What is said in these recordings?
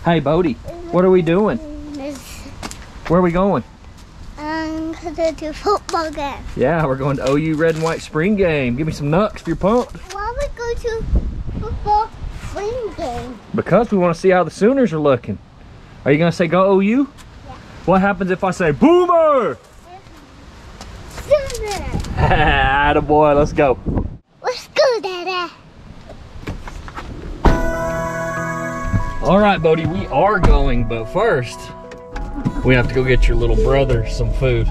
Hey, Bodhi, what are we doing? Where are we going? To the football game. Yeah, we're going to OU Red and White spring game. Give me some nuts if you're pumped. Why would we go to football spring game? Because we want to see how the Sooners are looking. Are you going to say go OU? Yeah. What happens if I say Boomer? Sooner. Attaboy, let's go. Let's go, Dada. All right, Bodhi, we are going, but first, we have to go get your little brother some food.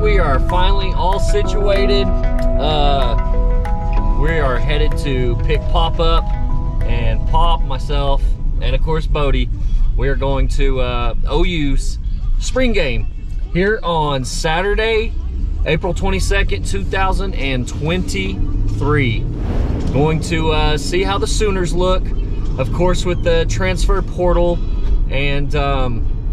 We are finally all situated. We are headed to pick Pop up, and Pop, myself, and of course Bodhi. We are going to OU's spring game here on Saturday, April 22nd, 2023. Going to see how the Sooners look, of course, with the transfer portal and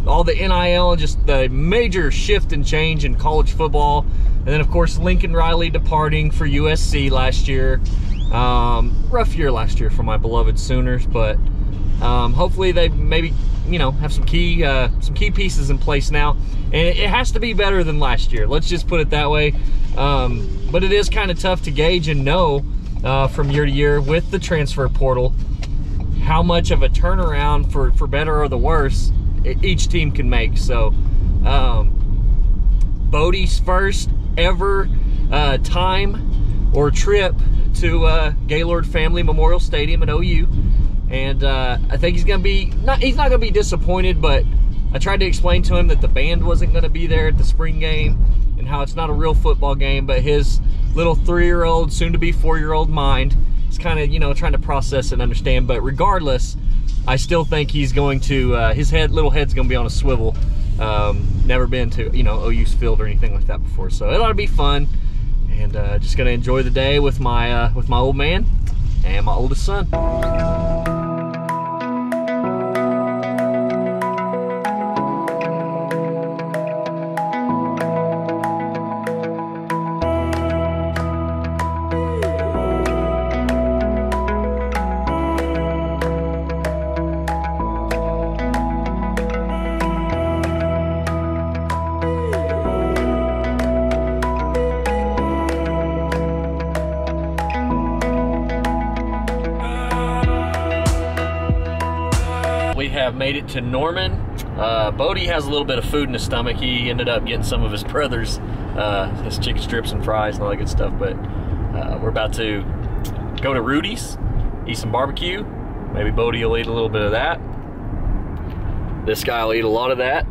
all the NIL and just the major shift and change in college football. And then of course Lincoln Riley departing for USC last year. Rough year last year for my beloved Sooners, but hopefully they maybe, you know, have some key pieces in place now. And it has to be better than last year. Let's just put it that way. But it is kind of tough to gauge and know from year to year with the transfer portal how much of a turnaround for better or the worse each team can make. So Bodhi's first ever time or trip to Gaylord Family Memorial Stadium at OU, and I think he's not gonna be disappointed, but I tried to explain to him that the band wasn't gonna be there at the spring game and how it's not a real football game, but his little 3-year-old, soon to be 4-year-old mind is kind of, you know, trying to process and understand. But regardless, I still think he's going to, his little head's gonna be on a swivel. Never been to, you know, OU's field or anything like that before, so it ought to be fun. And just gonna enjoy the day with my old man and my oldest son. Have made it to Norman. Bodhi has a little bit of food in his stomach. He ended up getting some of his brother's his chicken strips and fries and all that good stuff, but we're about to go to Rudy's, eat some barbecue. Maybe Bodhi will eat a little bit of that. This guy will eat a lot of that.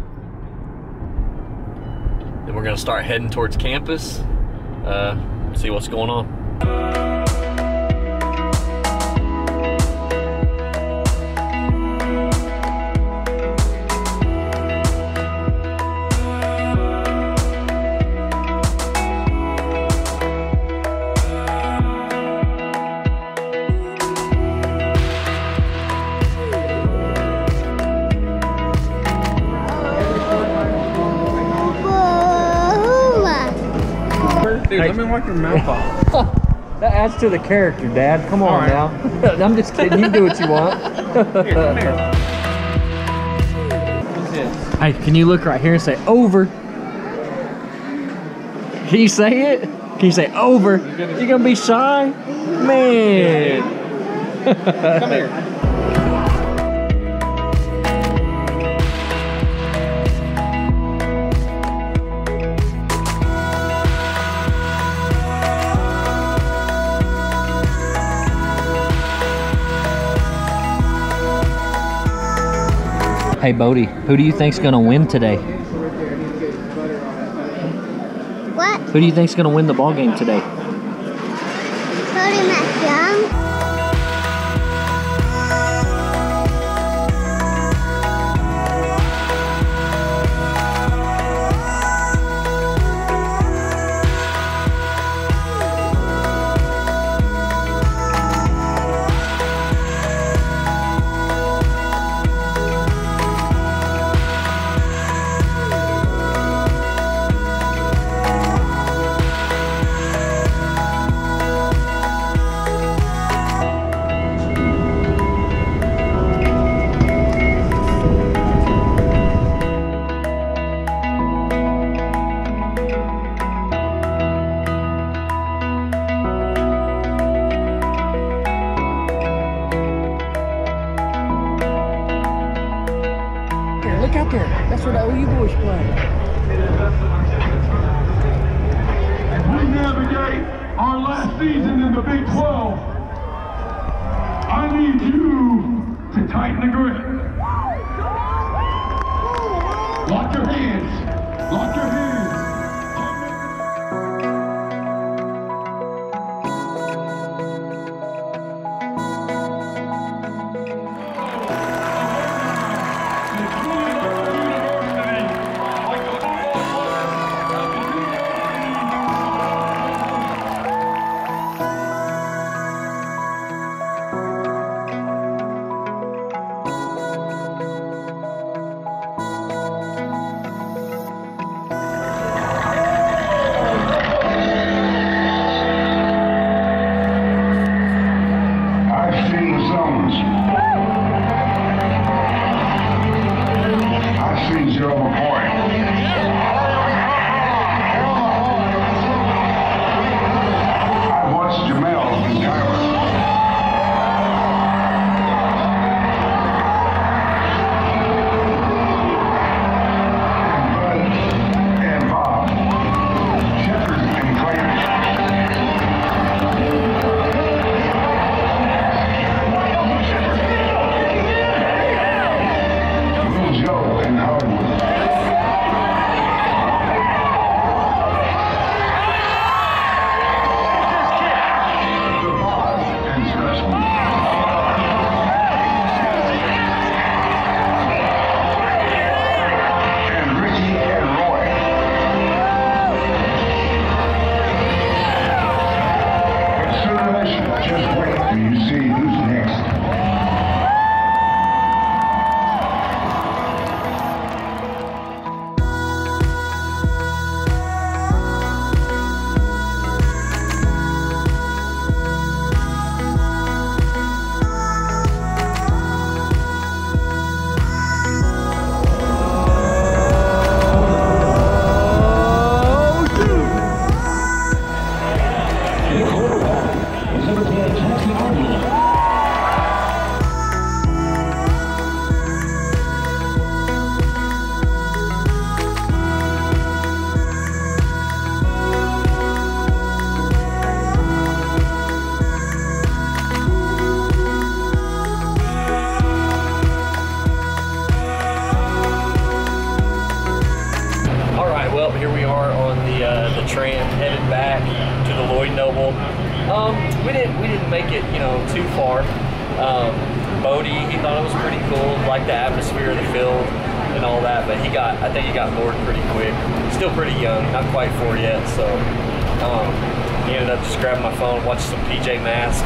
Then we're gonna start heading towards campus, see what's going on. water? Dude, let me wipe your mouth off. That adds to the character, Dad. Come on now. I'm just kidding. You do what you want. Here, come here. What's this? Hey, can you look right here and say over? Can you say it? Can you say over? You gonna be shy? Man. Come here. Hey, Bodhi, who do you think's gonna win today? What? Who do you think's gonna win the ball game today? Cody Max Young. Look out there. That's where the OU boys play. We navigate our last season in the Big 12. I need you to tighten the grip. Lock your hands. Lock your hands. tram headed back to the Lloyd Noble. We didn't make it, you know, too far. Bodhi, he thought it was pretty cool, liked the atmosphere of the field and all that, but I think he got bored pretty quick. Still pretty young, not quite 4 yet, so he ended up just grabbing my phone, watched some PJ Masks,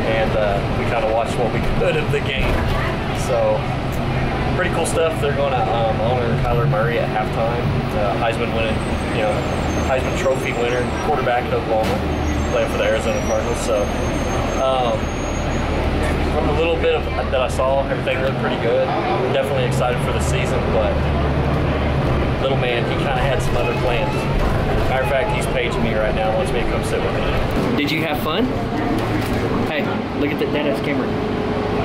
and we kind of watched what we could of the game. So pretty cool stuff. They're going to honor Kyler Murray at halftime, Heisman winning, you know, Heisman Trophy winner, quarterback at Oklahoma, playing for the Arizona Cardinals. So from a little bit of that I saw, everything looked pretty good. Definitely excited for the season, but little man, he kind of had some other plans. Matter of fact, he's paging me right now, wants me to come sit with him. Did you have fun? Hey, look at that ass camera.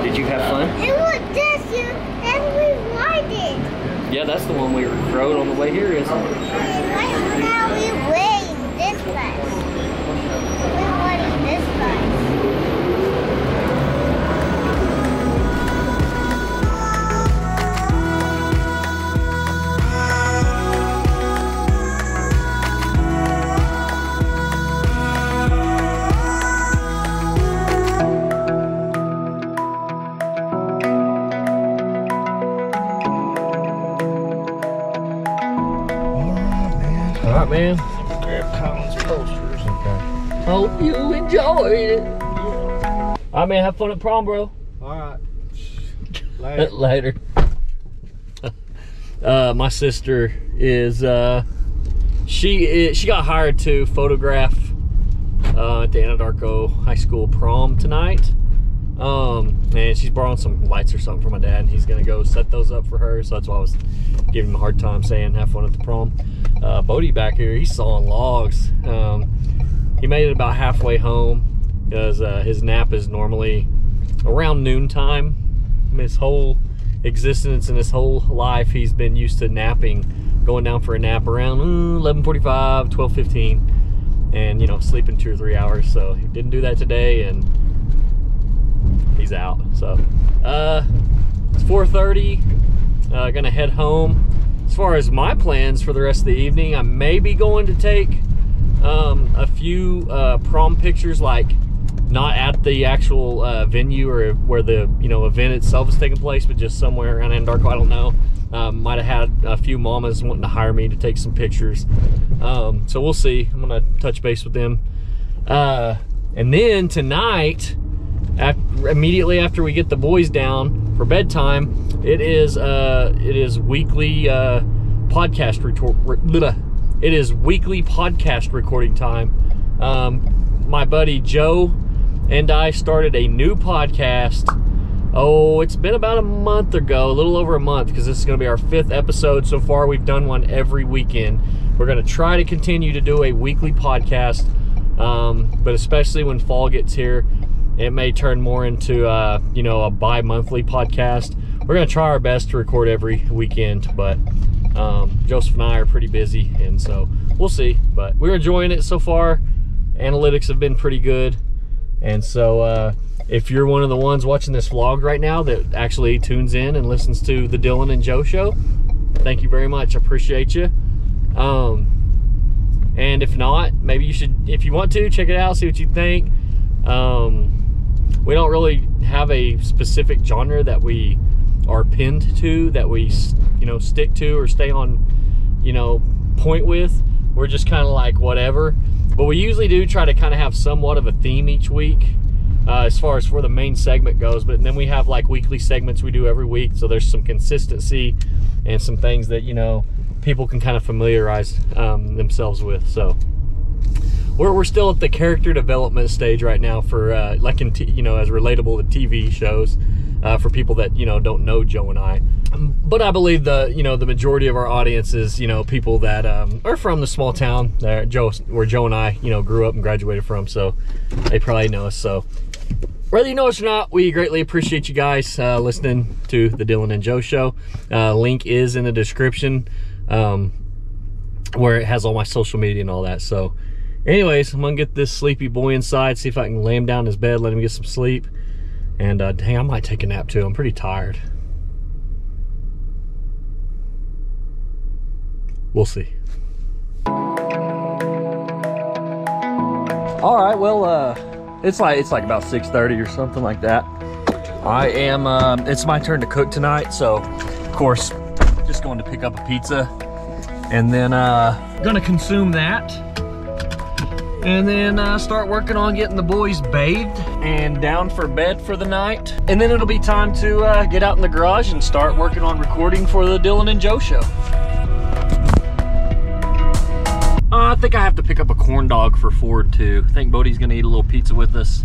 Did you have fun? It was just you, and we ride it. Yeah, that's the one we rode on the way here, isn't it? Right now we're waiting this bus. We're waiting this bus. All right, man. Grab Colin's posters. Okay. Hope you enjoyed it. All right, man. Have fun at prom, bro. All right. Later. My sister is she got hired to photograph at the Anadarko High School prom tonight. And she's borrowing some lights or something from my dad, and he's gonna go set those up for her. So that's why I was giving him a hard time saying have fun at the prom. Bodhi back here, he's sawing logs. He made it about halfway home because his nap is normally around noontime. His whole existence and his whole life, he's been used to napping, going down for a nap around 11:45, 12:15, and you know, sleeping 2 or 3 hours. So he didn't do that today, and he's out. So it's 4:30. Gonna head home. As far as my plans for the rest of the evening, I may be going to take a few prom pictures, like not at the actual venue or where the event itself is taking place, but just somewhere around Anadarko. I don't know. Might have had a few mamas wanting to hire me to take some pictures. So we'll see. I'm gonna touch base with them. And then tonight, immediately after we get the boys down for bedtime, it is weekly podcast recording time. My buddy Joe and I started a new podcast. Oh, it's been about a month ago, a little over a month, because this is going to be our 5th episode. So far, we've done one every weekend. We're going to try to continue to do a weekly podcast, but especially when fall gets here, it may turn more into a bi-monthly podcast. We're going to try our best to record every weekend, but Joseph and I are pretty busy, and so we'll see. But we're enjoying it so far. Analytics have been pretty good, and so if you're one of the ones watching this vlog right now that actually tunes in and listens to the Dylan and Joe show, thank you very much. I appreciate you. And if not, maybe you should, if you want to, check it out, see what you think. We don't really have a specific genre that we are pinned to, that we stick to or stay on point with. We're just kind of like whatever, but we usually do try to kind of have somewhat of a theme each week, as far as for the main segment goes. But then we have like weekly segments we do every week, so there's some consistency and some things that people can kind of familiarize themselves with. So we're still at the character development stage right now for as relatable to TV shows, for people that don't know Joe and I. But I believe the majority of our audience is people that are from the small town where Joe and I grew up and graduated from, so they probably know us. So whether you know us or not, we greatly appreciate you guys listening to the Dylan and Joe show. Link is in the description, where it has all my social media and all that. So anyways, I'm gonna get this sleepy boy inside, see if I can lay him down in his bed, let him get some sleep. And dang, I might take a nap too. I'm pretty tired. We'll see. All right, well, it's like about 6:30 or something like that. I am, it's my turn to cook tonight, so of course, just going to pick up a pizza and then gonna consume that, and then start working on getting the boys bathed and down for bed for the night. And then it'll be time to get out in the garage and start working on recording for the Dylan and Joe show. I think I have to pick up a corn dog for Ford too. I think Bodhi's gonna eat a little pizza with us,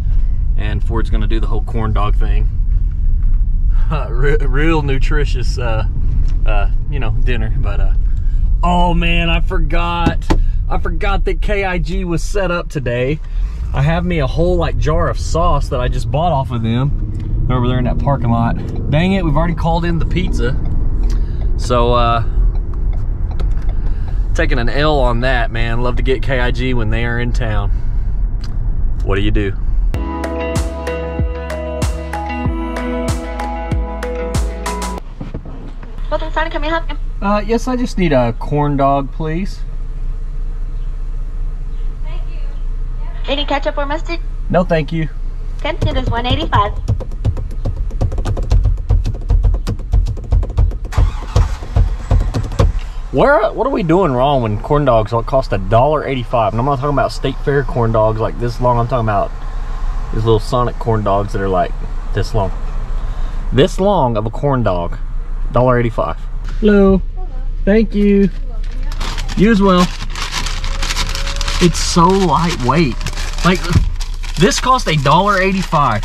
and Ford's gonna do the whole corn dog thing. Real nutritious, you know, dinner. But oh man, I forgot that KIG was set up today. I have me a whole like jar of sauce that I just bought off of them over there in that parking lot. Dang it, we've already called in the pizza. So taking an L on that, man. Love to get KIG when they are in town. What do you do? Can we help you? Yes, I just need a corn dog, please. Thank you. Any ketchup or mustard? No, thank you. Okay, it is $1.85. What are we doing wrong when corn dogs cost $1.85? And I'm not talking about state fair corn dogs like this long. I'm talking about these little Sonic corn dogs that are like this long. This long of a corn dog. $1.85. Hello. Hello. Thank you. You as well. It's so lightweight. Like, this cost $1.85.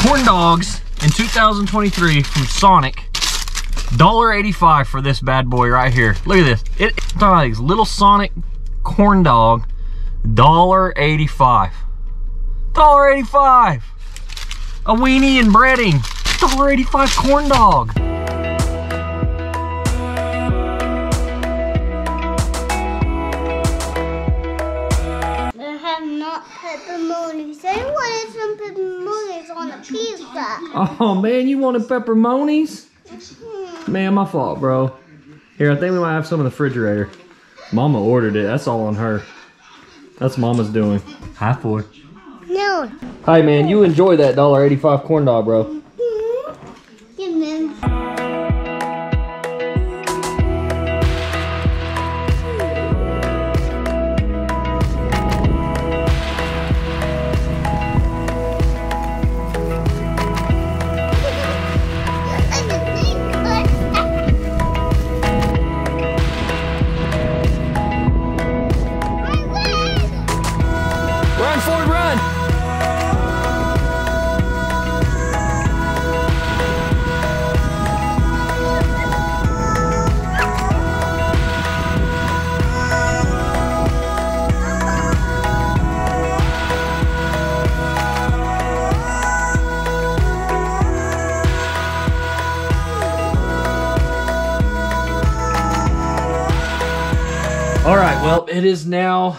Corn dogs in 2023 from Sonic. $1.85 for this bad boy right here. Look at this. It's like this little Sonic corn dog. $1.85. $1.85. A weenie and breading. $1.85 corn dog. Pepperonis. I wanted some pepperonis on a pizza. Oh man, you wanted pepperonis? Man, my fault, bro. Here, I think we might have some in the refrigerator. Mama ordered it. That's all on her. That's Mama's doing. Hi, Ford. No. Hi, man. You enjoy that $1.85 corn dog, bro. Give me. Run, Ford, run! All right, well, it is now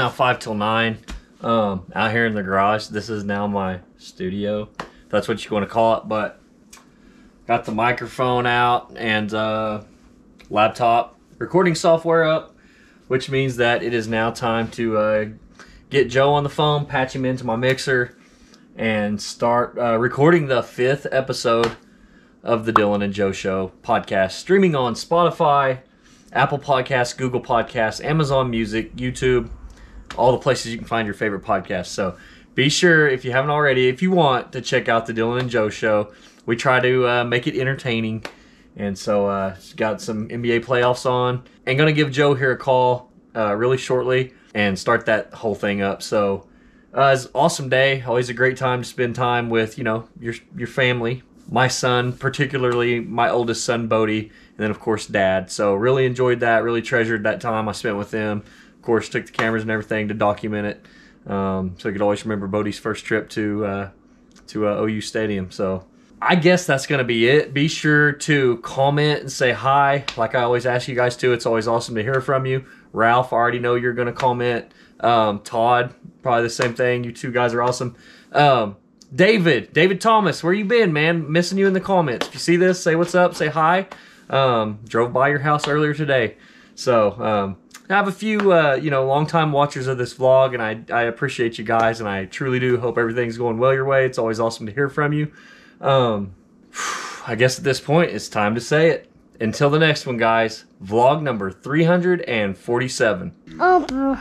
5 till 9. Out here in the garage. This is now my studio. If that's what you want to call it. But got the microphone out and laptop recording software up, which means that it is now time to get Joe on the phone, patch him into my mixer, and start recording the 5th episode of the Dylan and Joe Show podcast, streaming on Spotify, Apple Podcasts, Google Podcasts, Amazon Music, YouTube, all the places you can find your favorite podcasts. So be sure, if you haven't already, if you want to check out the Dylan and Joe Show. We try to make it entertaining. And so got some NBA playoffs on. And going to give Joe here a call really shortly and start that whole thing up. So it's an awesome day. Always a great time to spend time with, you know, your family. My son, particularly my oldest son, Bodhi, and then, of course, Dad. So really enjoyed that, really treasured that time I spent with them. Of course, took the cameras and everything to document it, so I could always remember Bodhi's first trip to OU Stadium. So I guess that's going to be it. Be sure to comment and say hi, like I always ask you guys to. It's always awesome to hear from you. Ralph, I already know you're going to comment. Todd, probably the same thing. You two guys are awesome. David Thomas, where you been, man? Missing you in the comments. If you see this, say what's up, say hi. Drove by your house earlier today. So I have a few long-time watchers of this vlog, and I appreciate you guys, and I truly do hope everything's going well your way. It's always awesome to hear from you. I guess at this point it's time to say it. Until the next one, guys, vlog number 347. Oh, bro.